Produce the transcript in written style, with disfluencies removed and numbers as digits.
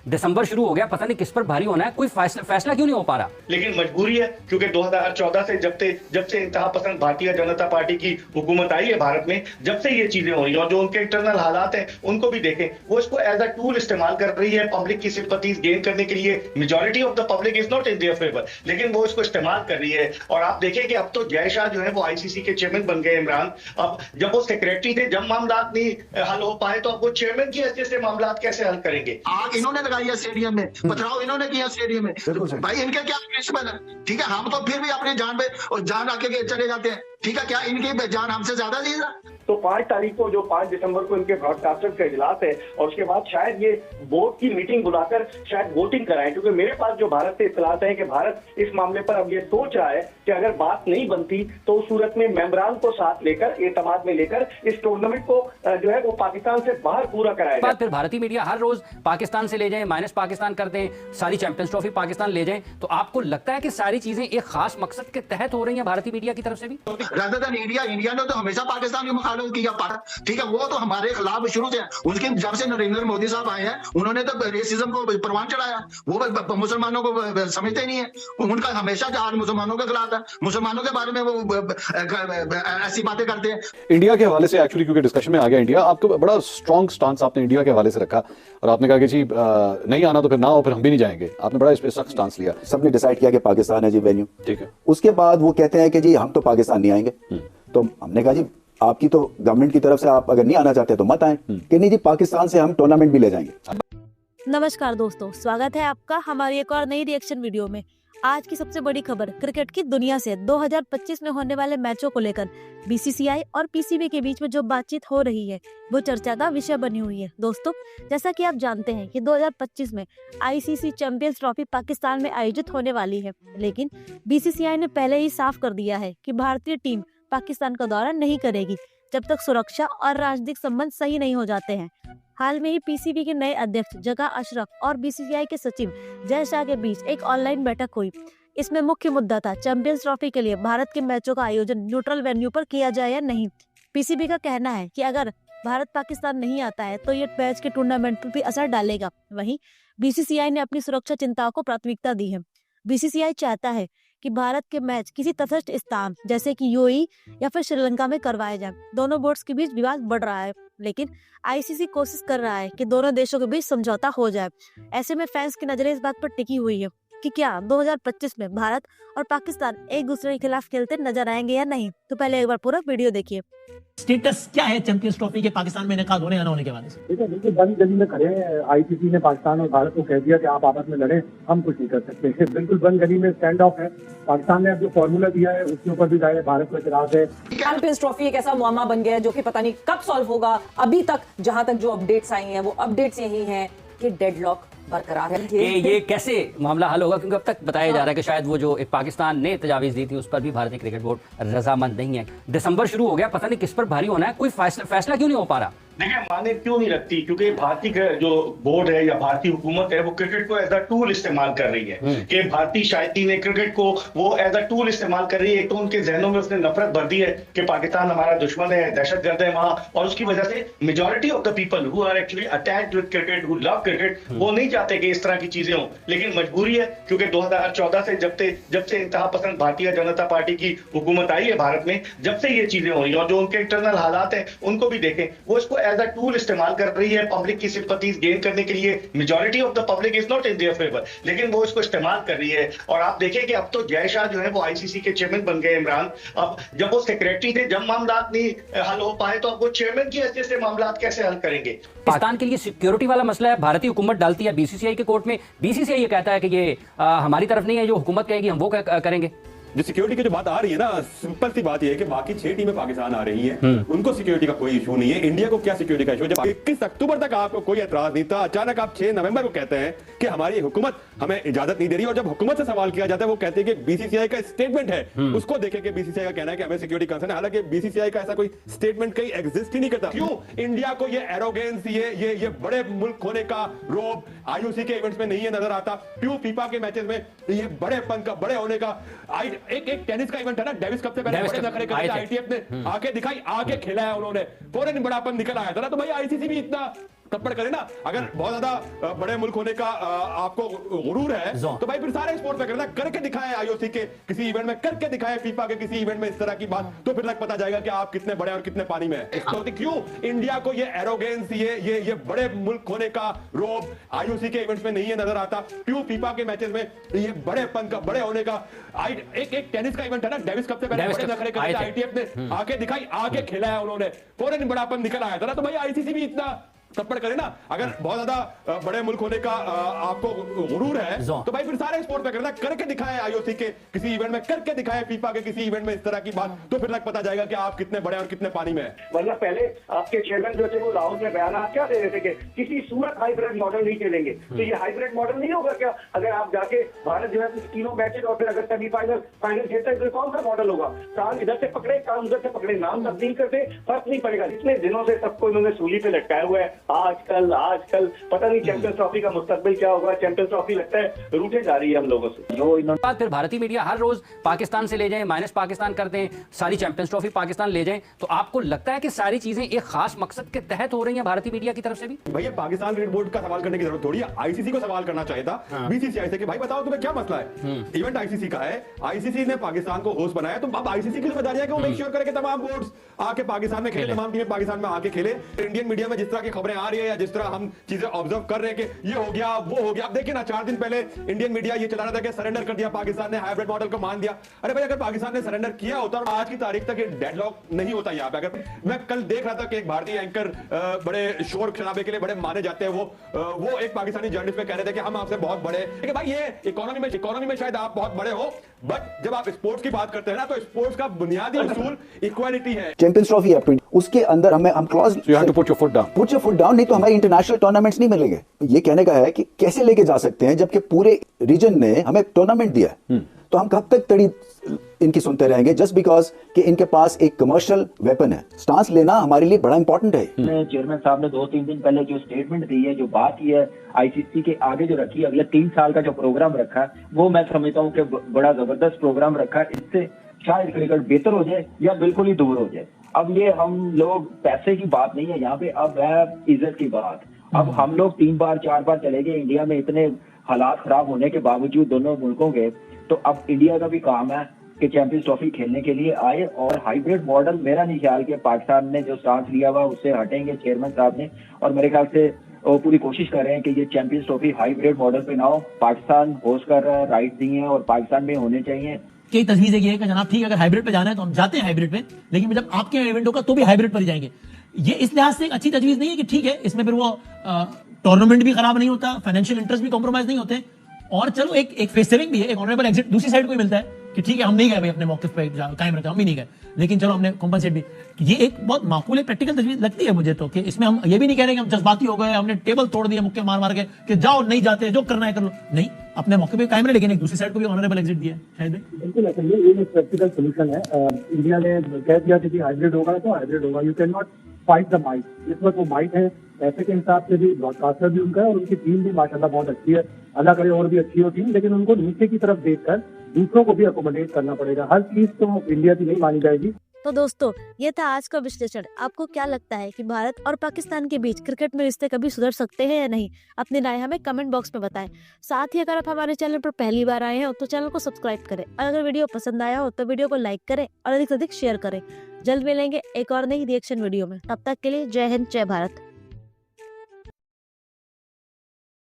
दिसंबर शुरू हो गया, पता नहीं किस पर भारी होना है, कोई फैसला क्यों नहीं हो पा रहा। लेकिन मजबूरी है, क्योंकि 2014 से जब से इंतहा पसंद भारतीय जनता पार्टी की हुकूमत आई है भारत में, जब से ये चीजें हो रही हैं और जो उनके इंटरनल हालात हैं उनको भी देखें, वो इसको एज अ टूल इस्तेमाल कर रही है पब्लिक की सिंपैथीज गेन करने के लिए। Majority of the public is not in their favour, लेकिन वो इसको इस्तेमाल कर रही है। और आप देखें कि अब तो जय शाह जो है वो आईसीसी के चेयरमैन बन गए। इमरान अब जब वो सेक्रेटरी थे, जब मामला नहीं हल हो पाए, तो अब वो चेयरमैन की हैसियत से मामला कैसे हल करेंगे। आग इन्होंने लगाई है स्टेडियम में, पथराव इन्होंने किया स्टेडियम में, भाई इनके क्या प्रिंसिपल है? ठीक है, हम तो फिर भी अपनी जान पे और जान रख के चले जाते हैं। ठीक है, क्या इनकी जान हमसे ज्यादा दी है? तो 5 तारीख को, जो 5 दिसंबर को इनके ब्रॉडकास्टर का इजलास है, और उसके बाद शायद ये बोर्ड की मीटिंग बुलाकर शायद वोटिंग कराएं, क्योंकि मेरे पास जो भारत से इत्तलात है कि भारत इस मामले पर अब ये सोच रहा है कि अगर बात नहीं बनती तो उस सूरत में मेंबरान को साथ लेकर, एतमाद में लेकर इस टूर्नामेंट को जो है वो पाकिस्तान से बाहर पूरा कराएगा। फिर भारतीय मीडिया हर रोज पाकिस्तान से ले जाए, माइनस पाकिस्तान कर दें, सारी चैंपियंस ट्रॉफी पाकिस्तान ले जाएं, तो आपको लगता है कि सारी चीजें एक खास मकसद के तहत हो रही हैं भारतीय मीडिया की तरफ से भी? रादर देन इंडिया ने तो हमेशा पाकिस्तान की मुखालफत किया। ठीक है, वो तो हमारे खिलाफ शुरू से, उसके जब से नरेंद्र मोदी साहब आए हैं उन्होंने तो रेसिज्म को परवान चढ़ाया। वो मुसलमानों को समझते नहीं है, उनका हमेशा जहाज मुसलमानों के खिलाफ है, मुसलमानों के बारे में वो ऐसी बातें करते हैं। इंडिया के हवाले से एक्चुअली क्योंकि डिस्कशन में आ गया इंडिया, आपको बड़ा स्ट्रॉन्ग स्टांस आपने इंडिया के हवाले से रखा और आपने कहा कि जी नहीं आना तो फिर ना हो, फिर हम भी नहीं जाएंगे। आपने बड़ा इस पे सख्त स्टांस लिया। सबने डिसाइड किया कि पाकिस्तान है जी वेन्यू, ठीक है। उसके बाद वो कहते हैं कि जी हम तो पाकिस्तान नहीं आएंगे। तो हमने कहा जी आपकी तो गवर्नमेंट की तरफ से आप अगर नहीं आना चाहते तो मत आए, कि नहीं जी पाकिस्तान से हम टूर्नामेंट भी ले जाएंगे। नमस्कार दोस्तों, स्वागत है आपका हमारी एक और नई रिएक्शन वीडियो में। आज की सबसे बड़ी खबर क्रिकेट की दुनिया से 2025 में होने वाले मैचों को लेकर बीसीसीआई और पीसीबी के बीच में जो बातचीत हो रही है वो चर्चा का विषय बनी हुई है। दोस्तों, जैसा कि आप जानते हैं कि 2025 में आईसीसी चैंपियंस ट्रॉफी पाकिस्तान में आयोजित होने वाली है, लेकिन बीसीसीआई ने पहले ही साफ कर दिया है कि भारतीय टीम पाकिस्तान का दौरा नहीं करेगी जब तक सुरक्षा और राजनीतिक संबंध सही नहीं हो जाते हैं। हाल में ही पीसीबी के नए अध्यक्ष जगा अशरफ और बीसीसीआई के सचिव जय शाह के बीच एक ऑनलाइन बैठक हुई। इसमें मुख्य मुद्दा था चैंपियंस ट्रॉफी के लिए भारत के मैचों का आयोजन न्यूट्रल वेन्यू पर किया जाए या नहीं। पीसीबी का कहना है कि अगर भारत पाकिस्तान नहीं आता है तो ये मैच के टूर्नामेंट पर भी असर डालेगा। वहीं बीसीसीआई ने अपनी सुरक्षा चिंताओं को प्राथमिकता दी है। बीसीसीआई चाहता है कि भारत के मैच किसी तटस्थ स्थान जैसे कि यूएई या फिर श्रीलंका में करवाए जाएं। दोनों बोर्ड्स के बीच विवाद बढ़ रहा है, लेकिन आईसीसी कोशिश कर रहा है कि दोनों देशों के बीच समझौता हो जाए। ऐसे में फैंस की नजरें इस बात पर टिकी हुई है कि क्या 2025 में भारत और पाकिस्तान एक दूसरे के खिलाफ खेलते नजर आएंगे या नहीं। तो पहले एक बार पूरा वीडियो देखिए। स्टेटस क्या है चैंपियंस ट्रॉफी के पाकिस्तान में इनेकाद होने या ना होने के बारे में? देखिए बिल्कुल बंद गली में खड़े हैं। आईसीसी ने पाकिस्तान और भारत को कह दिया कि आप आपस में लड़े, हम कुछ नहीं कर सकते। बिल्कुल बंद गली में स्टैंड ऑफ है। पाकिस्तान ने अब जो फॉर्मूला दिया है उसके ऊपर भी जाए भारत को इतराज है। चैंपियंस ट्रॉफी एक ऐसा मुअम्मा बन गया है जो कि पता नहीं कब सॉल्व होगा। अभी तक जहां तक जो अपडेट्स आई हैं वो अपडेट्स यही हैं कि डेडलॉक बरकरार है। ये कैसे मामला हल होगा, क्योंकि अब तक बताया जा रहा है कि शायद वो जो एक पाकिस्तान ने तजावीज दी थी उस पर भी भारतीय क्रिकेट बोर्ड रजामंद नहीं है। दिसंबर शुरू हो गया, पता नहीं किस पर भारी होना है, कोई फैसला क्यों नहीं हो पा रहा। देखिए माने क्यों नहीं रखती, क्योंकि भारतीय जो बोर्ड है या भारतीय हुकूमत है वो क्रिकेट को एज अ टूल इस्तेमाल कर रही है। कि भारतीय शायकीन ने क्रिकेट को वो एज अ टूल इस्तेमाल कर रही है। तो उनके जहनों में उसने नफरत भर दी है कि पाकिस्तान हमारा दुश्मन है, दहशतगर्द है वहां, और उसकी वजह से majority of the people who are actually attached with cricket, who love cricket, वो नहीं चाहते कि इस तरह की चीजें हों। लेकिन मजबूरी है, क्योंकि 2014 से जब से इंतहा पसंद भारतीय जनता पार्टी की हुकूमत आई है भारत में, जब से ये चीजें हो रही हैं और जो उनके इंटरनल हालात हैं उनको भी देखें, वो इसको एज अ टूल इस्तेमाल कर रही है पब्लिक की सिंपैथीज गेन करने के लिए। Majority of the public is not in their favour, लेकिन वो इसको इस्तेमाल कर रही है। और आप देखें कि अब तो जय शाह जो है वो आईसीसी के चेयरमैन बन गए। इमरान अब जब वो सेक्रेटरी थे, जब मामला नहीं हल हो पाए, तो अब वो चेयरमैन की हैसियत से मामला कैसे हल करेंगे। पाकिस्तान के लिए सिक्योरिटी वाला मसला है, भारतीय हुकूमत डालती है बीसीसीआई के कोर्ट में। बीसीसीआई ये कहता है कि ये हमारी तरफ नहीं है, जो हुकूमत कहेगी हम वो करेंगे। जो सिक्योरिटी की जो बात आ रही है ना, सिंपल सी बात ये है कि बाकी 6 टीमें पाकिस्तान आ रही हैं, उनको सिक्योरिटी का कोई इशू नहीं है। इंडिया को क्या सिक्योरिटी का इशू है? जब 21 अक्टूबर तक आपको कोई एतराज नहीं था, अचानक आप 6 नवंबर को कहते हैं कि हमारी हुकूमत हमें इजाजत नहीं दे रही। और जब हुकूमत से सवाल किया जाता है वो कहते हैं कि बीसीसीआई का स्टेटमेंट है, उसको देखें कि बीसीसीआई का कहना है कि हमें सिक्योरिटी कंसर्न है। हालांकि बीसीसीआई का ऐसा कोई स्टेटमेंट कहीं एग्जिस्ट ही नहीं करता। क्यों इंडिया को ये एरोगेंस, ये बड़े मुल्क होने का रोब आईओसी के इवेंट्स में नहीं है नजर आता? क्यों फीफा के मैचेस में ये बड़ेपन का, बड़े होने का, एक टेनिस का इवेंट है ना, डेविस कप से पहले बड़े नखरे करते आईटीएफ ने आके दिखाई, आके खेला है उन्होंने, फौरन बड़ापन निकल आया था ना। तो भाई आईसीसी भी इतना थप्पड़ करे ना, अगर बहुत ज्यादा बड़े मुल्क होने का आपको गुरूर है तो भाई फिर सारे स्पोर्ट में करना, करके दिखाएं आईओसी के किसी इवेंट में, करके दिखाएं फीफा के किसी इवेंट में इस तरह की बात, तो फिर पता जाएगा कि आप कितने बड़े और कितने पानी में हैं। तो क्यों इंडिया को ये एरोगेंस, ये बड़े मुल्क होने का रोब आईओसी के इवेंट्स में नहीं है नजर आता? क्यों फीफा के मैचेस में ये बड़ेपन का, बड़े होने का, एक टेनिस का इवेंट है ना, डेविस कप से पहले बड़े नखरे करते आईटीएफ ने आके दिखाई, आके खिलाया उन्होंने, फौरन बड़ापन निकल आया था ना। तो भाई आईसीसी भी इतना थप्पड़ करे ना, अगर बहुत ज्यादा बड़े मुल्क होने का आपको गुरूर है तो भाई फिर सारे स्पोर्ट में करना, करके दिखाएं आईओसी के किसी इवेंट में, करके दिखाएं फीफा के किसी इवेंट में इस तरह की बात, तो फिर पता जाएगा कि आप कितने बड़े और कितने पानी में हैं। वरना पहले आपके चेयरमैन जो थे वो लाहौर में बयान क्या दे रहे थे कि किसी सूरत हाइब्रिड मॉडल नहीं खेलेंगे। तो ये हाइब्रिड मॉडल नहीं होगा क्या? अगर आप जाके भारत जो है तीनों मैचेस और फिर अगर सेमीफाइनल फाइनल खेलता है तो कौन सा मॉडल होगा? काम इधर से पकड़े, काम उधर से पकड़े, नाम तब्दील करते, फर्क नहीं पड़ेगा। इतने दिनों से सबको इन्होंने सूली पे लटकाया हुआ है। आजकल पता नहीं चैंपियंस ट्रॉफी का मुस्तकबिल क्या होगा। चैंपियंस ट्रॉफी लगता है रूठे जा रही है हम लोगों से। जो बात फिर भारतीय मीडिया हर रोज पाकिस्तान से ले जाए, माइनस पाकिस्तान करते हैं, सारी चैंपियंस ट्रॉफी पाकिस्तान ले जाए, तो आपको लगता है कि सारी चीजें एक खास मकसद के तहत हो रही हैं भारतीय मीडिया की तरफ से भी? भैया पाकिस्तान क्रिकेट बोर्ड का सवाल करने की जरूरत थोड़ी है, आईसीसी को सवाल करना चाहिए था, बीसीसीआई से कि भाई बताओ तुम्हें क्या मसला है। इवेंट आईसीसी का है, आईसीसी ने पाकिस्तान को होस्ट बनाया, तो अब आईसीसी की जिम्मेदारी है कि वो मेक श्योर करे कि तमाम बोर्ड्स आके पाकिस्तान में खेले, तमाम टीमें पाकिस्तान में आके खेले। इंडियन मीडिया में जिस तरह की खबरें आ रही है या जिस तरह हम चीजें ऑब्जर्व कर रहे हैं कि ये हो गया वो हो गया, अब देखिए ना 4 दिन पहले इंडियन मीडिया ये चला रहा था कि सरेंडर कर दिया पाकिस्तान ने, हाइब्रिड मॉडल को मान दिया। अरे भाई अगर पाकिस्तान ने सरेंडर किया होता और आज की तारीख तक ये डेडलॉक नहीं होता यहाँ पे। अगर मैं कल देख रहा था कि एक भारतीय एंकर बड़े शोर शराबे के लिए बड़े माने जाते हैं, वो एक पाकिस्तानी जर्नलिस्ट में कह रहे थे कि हम आपसे बहुत बड़े, लेकिन भाई ये इकोनॉमी में शायद आप बहुत बड़े हो, बट जब आप स्पोर्ट्स की बात करते हैं ना तो स्पोर्ट्स का बुनियादी उसूल इक्वालिटी है। चैंपियंस ट्रॉफी है, उसके अंदर हम clause put your foot down, नहीं तो हमारे इंटरनेशनल टूर्नामेंट्स नहीं मिलेंगे। ये कहने का है कि कैसे लेके जा सकते हैं जबकि पूरे रीजन ने हमें टूर्नामेंट दिया है, तो हम कब तक तड़ी इनकी सुनते रहेंगे जस्ट बिकॉज कि इनके पास एक कमर्शियल वेपन है। स्टांस लेना हमारे लिए बड़ा इंपॉर्टेंट है। चेयरमैन साहब ने 2-3 दिन पहले जो स्टेटमेंट दी है, जो बात की है आईसीसी के आगे जो रखी है, अगले 3 साल का जो प्रोग्राम रखा है, वो मैं समझता हूँ कि बड़ा जबरदस्त प्रोग्राम रखा है। इससे शायद क्रिकेट बेहतर हो जाए या बिल्कुल ही दूर हो जाए। अब ये हम लोग पैसे की बात नहीं है यहाँ पे, अब है इज्जत की बात। अब हम लोग 3 बार 4 बार चले गए इंडिया में, इतने हालात खराब होने के बावजूद दोनों मुल्कों के, तो अब इंडिया का भी काम है कि चैंपियंस ट्रॉफी खेलने के लिए आए। और हाइब्रिड मॉडल मेरा नहीं ख्याल कि पाकिस्तान ने जो स्टांस लिया हुआ उससे हटेंगे चेयरमैन साहब ने, और मेरे ख्याल से वो पूरी कोशिश कर रहे हैं कि ये चैंपियंस ट्रॉफी हाइब्रिड मॉडल पे ना हो। पाकिस्तान होस्ट कर रहा है, राइट दिए हैं और पाकिस्तान में होने चाहिए। कई तजवीज़ ये है कि जनाब ठीक है अगर हाइब्रिड पे जाना है तो हम जाते हैं हाइब्रिड पे, लेकिन जब आपके इवेंट होगा तो भी हाइब्रिड पर ही जाएंगे। ये इस लिहाज से एक अच्छी तजवीज़ नहीं है कि ठीक है इसमें फिर वो टूर्नामेंट भी खराब नहीं होता, फाइनेंशियल इंटरेस्ट भी कॉम्प्रोमाइज नहीं होते, और चलो एक फेस सेविंग भी है, एक ऑनरेबल एग्जिट दूसरी साइड को भी मिलता है कि ठीक है हम नहीं गए भाई अपने मौके पे कायम रहते, हम भी नहीं गए, लेकिन चलो हमने कॉम्पनसेट भी। ये एक बहुत माकूल है, प्रैक्टिकल तजवीज़ लगती है मुझे तो, कि इसमें हम ये भी नहीं कह रहे कि हम जज्बाती हो गए, हमने टेबल तोड़ दिया मुक्के मार मार के कि जाओ नहीं जाते, जो करना है कर लो, नहीं अपने मौके पे कायम रहे, लेकिन एक दूसरी साइड को भी ऑनरेबल एग्जिट दिया शायद। बिल्कुल ऐसा ये एक प्रैक्टिकल सोल्यूशन है। इंडिया ने कह दिया कि हाइब्रिड होगा तो हाइब्रिड होगा, you can not fight the might. इस वक्त वो माइट है, पैसे के हिसाब से भी ब्रॉडकास्टर भी उनका है और उनकी टीम भी माशाल्लाह बहुत अच्छी है, अल्लाह करे और भी अच्छी हो टीम, लेकिन उनको नीचे की तरफ देखकर दूसरों को भी अकोमोडेट करना पड़ेगा। हर चीज तो इंडिया की नहीं मानी जाएगी। तो दोस्तों ये था आज का विश्लेषण। आपको क्या लगता है कि भारत और पाकिस्तान के बीच क्रिकेट में रिश्ते कभी सुधर सकते हैं या नहीं? अपनी राय हमें कमेंट बॉक्स में बताएं। साथ ही अगर आप हमारे चैनल पर पहली बार आए हो तो चैनल को सब्सक्राइब करें, और अगर वीडियो पसंद आया हो तो वीडियो को लाइक करें और अधिक से अधिक शेयर करें। जल्द मिलेंगे एक और नई रिएक्शन वीडियो में, तब तक के लिए जय हिंद जय भारत।